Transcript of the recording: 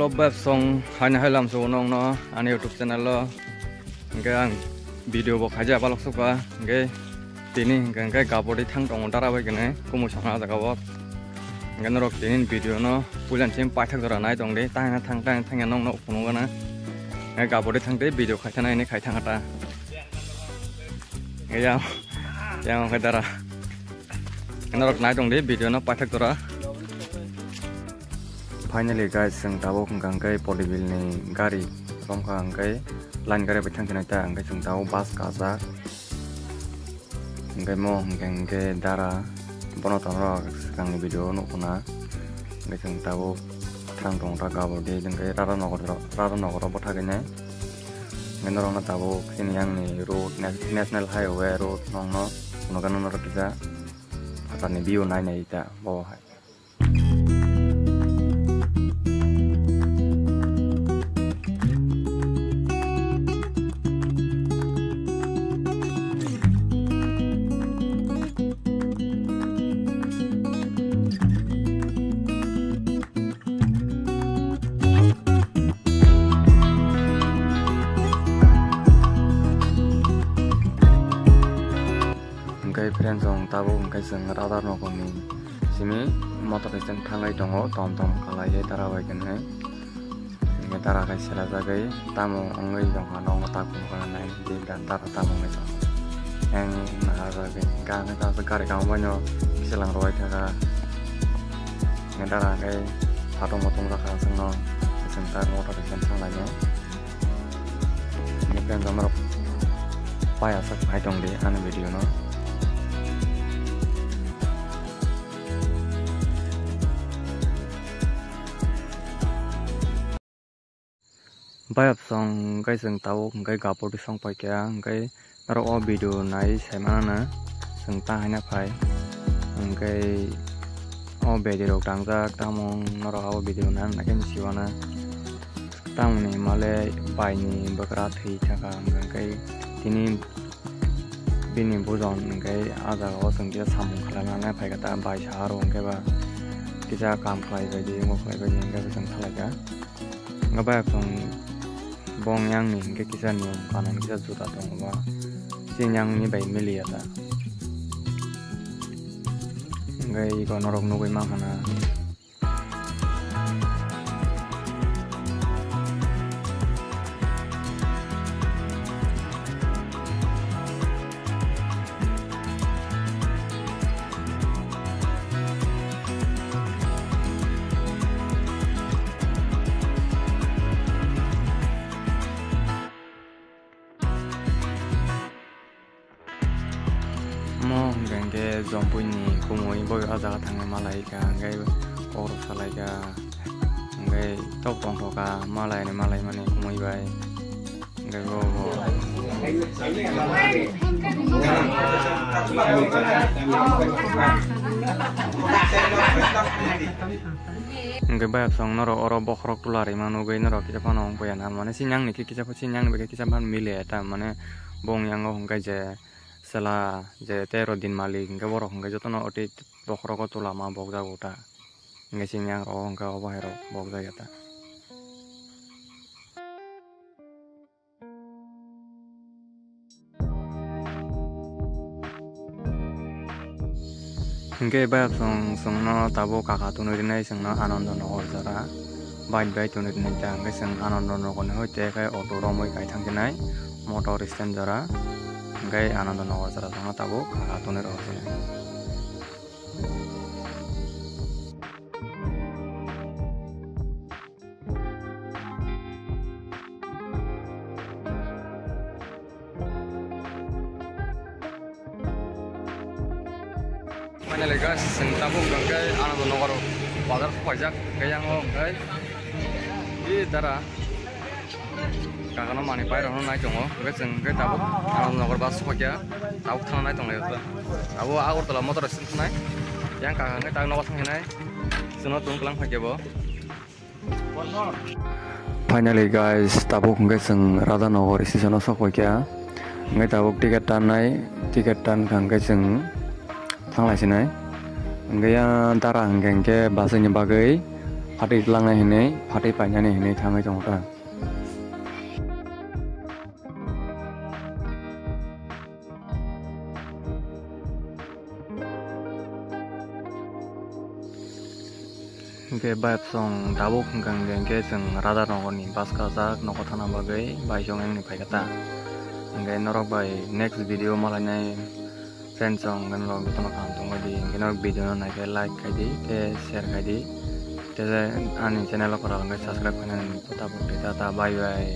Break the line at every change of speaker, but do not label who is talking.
Hello bab song hanya halam so nong no ani YouTube channel lo engke ang video bo khaja balok suka engke tini engke gabodi thang tong dara bai gene kumu sanga jaga bo engke norok tini video no pujan chim paithak dora nai dong de tang thang nong no kuno gana engke gabodi thang de video khaithana ini khaithang ata engke yang khadara norok nai dong de video no paithak dora. Finally guys, sing tahu kengkai polibil ni gari, rom kengkai lain gari betang kena ta, kengkai sing tahu bas kazak, kengkai mo kengkai dara, bono tanro kang ni video no kuna, kengkai sing tahu thang dong raga bodi, kengkai rara nogor botha kene, kengkai norong na tahu sini yang ni road national highway road nong no, kuno kan norok kita, akan ni view nai nai ta, bawah. Friends on tabu kay sing radar no kami simi motor sing thangai dongo tom kalai tara bai kene nge tara kai sela jagai tamu ongai dong hanong ta ku kana nai di dan tara tamu ngai so eng na jagai ga na ta sakare ka banyo selang roi thaga nge tara kai patong motong raka sing no sing tar motor sing thangai ne nge friends amar paya sak hai dong de an video no. Bayap song guys sing tahu ngai gapor di song pai kya ngai naro video nai semana na sing ta hanya pai ngai video tangja tamong naro video nan nakin siwana tamu ni male pai ni bakra thi thaka ngai tini bini buzon ngai aja go sing dia samung khala na pai kata bai charo ngai ba kija kam khlai bai di ngo khlai bai ngai sing khala ga ngai bayap song bong yang ni ke kisah ni kanan kisah juta dong ba sin yang ni bai mili ata ngai ko norok no bai mangana mo genge zompui ni kumoi boy aja thang malai ka ngai or salai ka ngai tok tong ka malai ni malai mane kumoi bai ngai go ngai bai song noro oro bokrok tulari manu gai noro kita panong poyan mane sinyang ni kita sinyang ni kita ban mile ta mane bong yang ngai je sela je 13 din malik nge borok nge jotono oti bokhro ko tula ma bogja gota nge sinyang ro nge obahero bogja yata nge ba song no tabo kaka tunuri nai sing no anondo no jara bai tunuri nai ta nge sing anondo no ko hoite kai auto romoi kai thangjenai motor stand jara ngai anando nogor jara jang tabu atune ro je finally guys sing tabu ngai anando nogor bazar pajak ngai yang ngai di dara kakak mani pai rono nai tongo ngai sing ngai tabu anando nogor bas pakya tabu thang nai tong leta abu agur tala motor stand nai yang kakak ngai tang nogor thang nai suno tung kelang pakya bo. Finally guys tabu ngai sing Radha Nogor station no sok pakya ngai tabu tiket tan ngai sing thang lai sinai ngai ya darang gengke basanya bagai Fatih langai hene, fatih painane hene tangai tongta. Hingke bayap song dabuk hingkang hingke seng radar nogoni bas kazak nogo thana bagai bai jong engni paikata. Hingke norok bai next video malai friends song gan log tono kam tongo di hingke norok video no naike like kai di te share kai di te ani channel ko rang subscribe kanan pota poti ta bye bye.